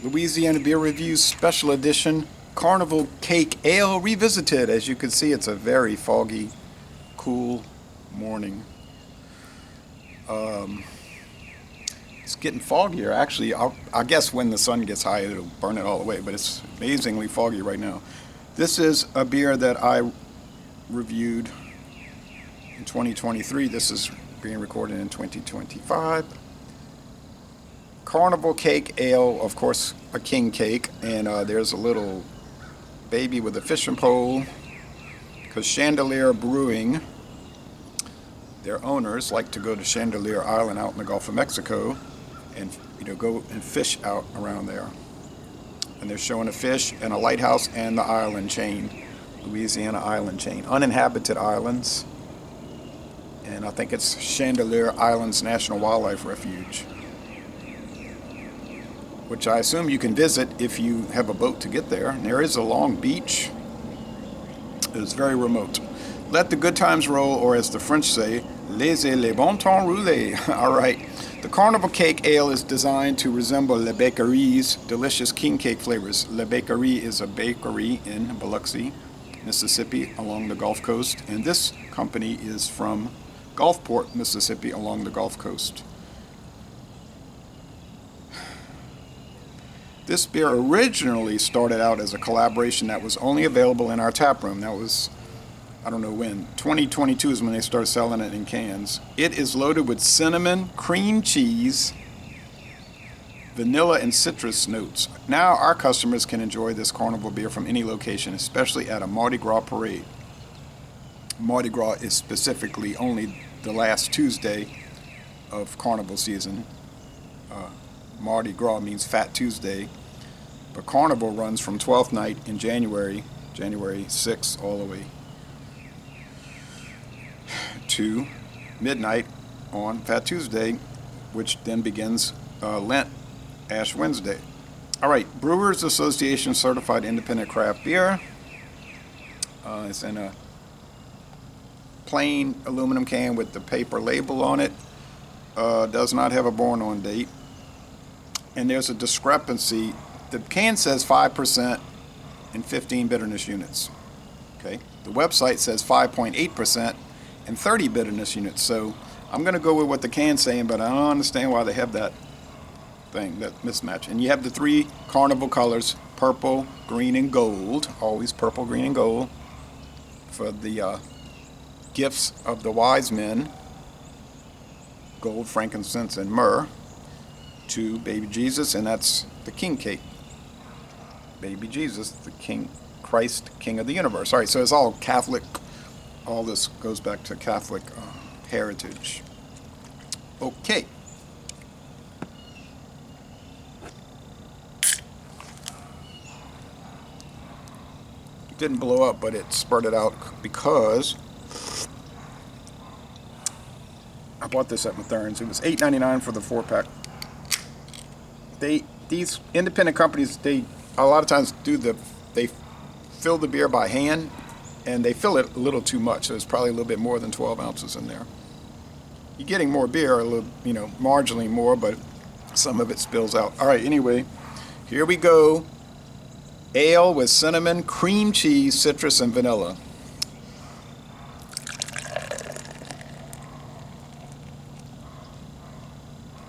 Louisiana Beer Reviews Special Edition Carnival Cake Ale Revisited. As you can see, it's a very foggy, cool morning. It's getting foggier. Actually, I guess when the sun gets high, it'll burn it all away, but it's amazingly foggy right now. This is a beer that I reviewed in 2023. This is being recorded in 2025. Carnival Cake Ale, of course, a king cake, and there's a little baby with a fishing pole, because Chandelier Brewing, their owners, like to go to Chandelier Island out in the Gulf of Mexico and go and fish out around there. And they're showing a fish and a lighthouse and the island chain, Louisiana island chain, uninhabited islands, and I think it's Chandelier Islands National Wildlife Refuge, which I assume you can visit if you have a boat to get there. And there is a long beach. It is very remote. Let the good times roll, or as the French say, laissez les bon temps rouler. All right. The Carnival Cake Ale is designed to resemble Le Bakery's delicious king cake flavors. Le Bakery is a bakery in Biloxi, Mississippi, along the Gulf Coast. And this company is from Gulfport, Mississippi, along the Gulf Coast. This beer originally started out as a collaboration that was only available in our tap room. That was, I don't know when. 2022 is when they started selling it in cans. It is loaded with cinnamon, cream cheese, vanilla, and citrus notes. Now our customers can enjoy this carnival beer from any location, especially at a Mardi Gras parade. Mardi Gras is specifically only the last Tuesday of carnival season. Mardi Gras means Fat Tuesday, but Carnival runs from 12th night in January 6th, all the way to midnight on Fat Tuesday, which then begins Lent, Ash Wednesday. All right, Brewers Association Certified Independent Craft Beer. It's in a plain aluminum can with the paper label on it. Does not have a born-on date. And there's a discrepancy. The can says 5% and 15 bitterness units. Okay. The website says 5.8% and 30 bitterness units. So I'm going to go with what the can's saying, but I don't understand why they have that thing, that mismatch. And you have the three carnival colors: purple, green, and gold. Always purple, green, and gold for the gifts of the wise men: gold, frankincense, and myrrh. To baby Jesus, and that's the king cake. Baby Jesus, the King, Christ, King of the universe. All right, so it's all Catholic. All this goes back to Catholic heritage. Okay. It didn't blow up, but it spurted out because I bought this at Mathern's. It was $8.99 for the 4-pack. These independent companies, they a lot of times they fill the beer by hand, and they fill it a little too much. So it's probably a little bit more than 12 ounces in there. You're getting more beer, a little, marginally more, but some of it spills out. All right, anyway, here we go. Ale with cinnamon, cream cheese, citrus, and vanilla.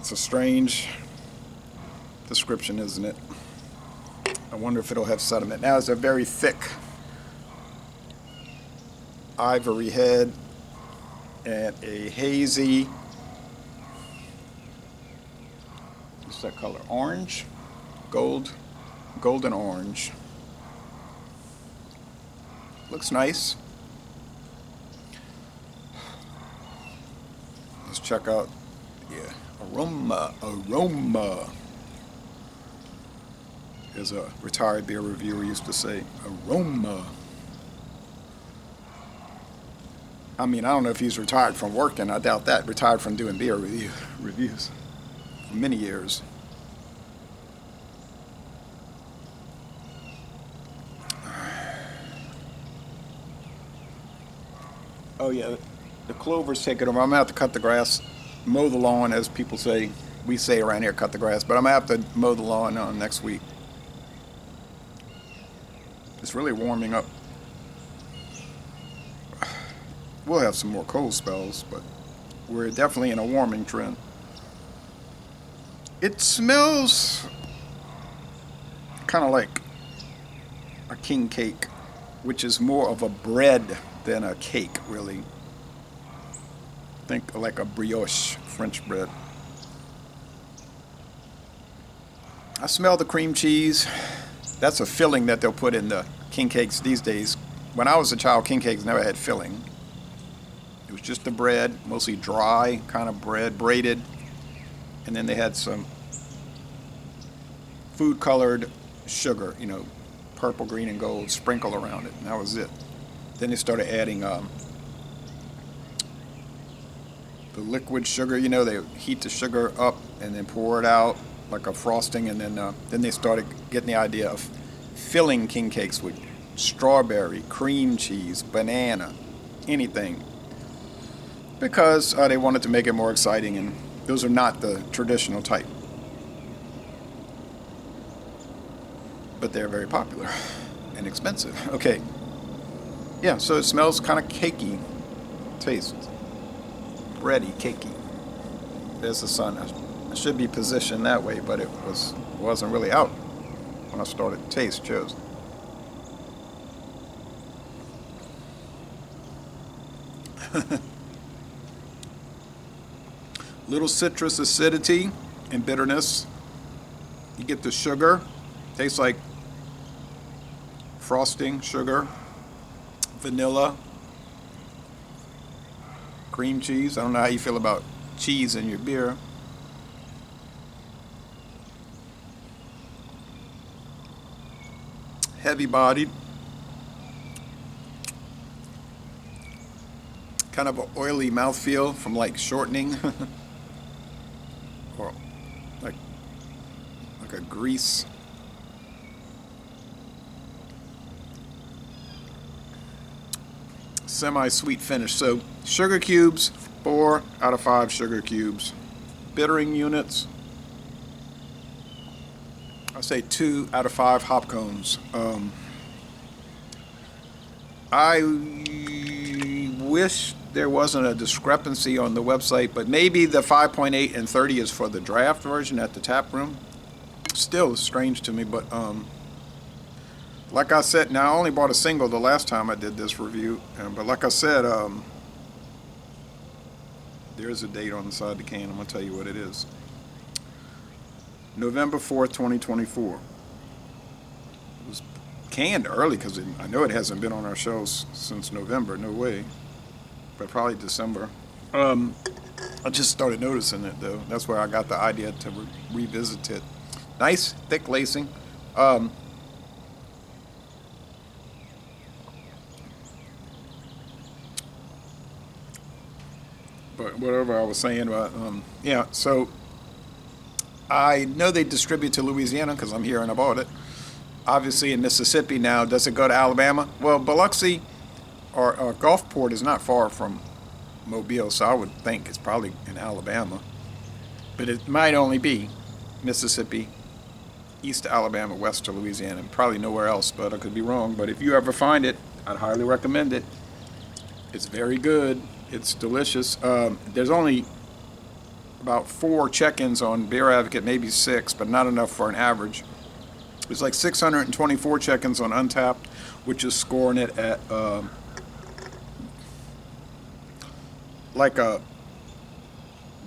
It's a strange description, isn't it? I wonder if it'll have sediment. Now it's a very thick ivory head and a hazy, what's that color? Orange? Golden orange. Looks nice. Let's check out, aroma. As a retired beer reviewer used to say, aroma. I mean, I don't know if he's retired from working. I doubt that. Retired from doing beer reviews for many years. Oh yeah, the clover's taking over. I'm gonna have to cut the grass, mow the lawn, as people say. we say around here, cut the grass. But I'm gonna have to mow the lawn next week. It's really warming up. We'll have some more cold spells, but we're definitely in a warming trend. It smells kind of like a king cake, which is more of a bread than a cake, really. Think like a brioche, French bread. I smell the cream cheese. That's a filling that they'll put in the king cakes these days. When I was a child, king cakes never had filling. It was just the bread, mostly dry kind of bread, braided. And then they had some food colored sugar, purple, green, and gold sprinkled around it. And that was it. Then they started adding the liquid sugar. They heat the sugar up and then pour it out like a frosting. And then they started getting the idea of filling king cakes with strawberry, cream cheese, banana, anything. Because they wanted to make it more exciting, and those are not the traditional type. But they're very popular and expensive. Okay. Yeah, so it smells kind of cakey. Taste. Bready, cakey. There's the sun. I should be positioned that way, but it wasn't really out when I started to taste. Chose. Little citrus acidity and bitterness. You get the sugar. Tastes like frosting, sugar, vanilla, cream cheese. I don't know how you feel about cheese in your beer. Heavy bodied. Kind of an oily mouthfeel from like shortening. Or like a grease. Semi-sweet finish. So sugar cubes, 4 out of 5 sugar cubes. Bittering units, I say 2 out of 5 hop cones. I wish there wasn't a discrepancy on the website, but maybe the 5.8 and 30 is for the draft version at the tap room. Still is strange to me, but like I said, now I only bought a single the last time I did this review, but like I said, there's a date on the side of the can. I'm going to tell you what it is. November 4th, 2024. It was canned early because I know it hasn't been on our shelves since November. No way. But probably December. I just started noticing it, though. That's where I got the idea to revisit it. Nice, thick lacing. But whatever I was saying about, yeah, so I know they distribute to Louisiana because I'm here and I bought it. Obviously in Mississippi now. Does it go to Alabama? Well, Biloxi or Gulfport is not far from Mobile, so I would think it's probably in Alabama. But it might only be Mississippi, east to Alabama, west to Louisiana, and probably nowhere else, but I could be wrong. But if you ever find it, I'd highly recommend it. It's very good. It's delicious. There's only about 4 check-ins on Beer Advocate, maybe 6, but not enough for an average. There's like 624 check-ins on Untapped, which is scoring it at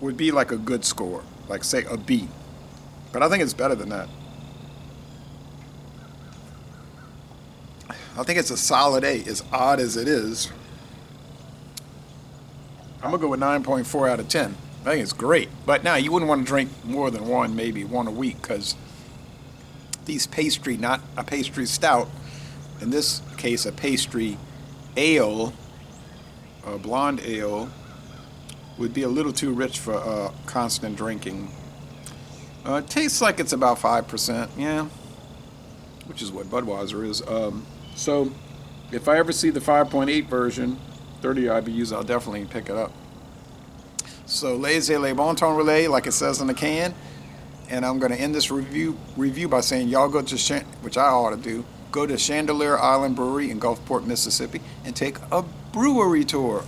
would be like a good score, like say a B. But I think it's better than that. I think it's a solid A, as odd as it is. I'm going to go with 9.4 out of 10. I think it's great. But now, you wouldn't want to drink more than one, maybe one a week, because these pastry, not a pastry stout, in this case, a pastry ale, a blonde ale, would be a little too rich for constant drinking. It tastes like it's about 5%, yeah, which is what Budweiser is. So if I ever see the 5.8 version, 30 IBUs, I'll definitely pick it up. So laissez les bon temps relais, like it says on the can. And I'm going to end this review by saying y'all go to, which I ought to do, go to Chandelier Island Brewery in Gulfport, Mississippi, and take a brewery tour.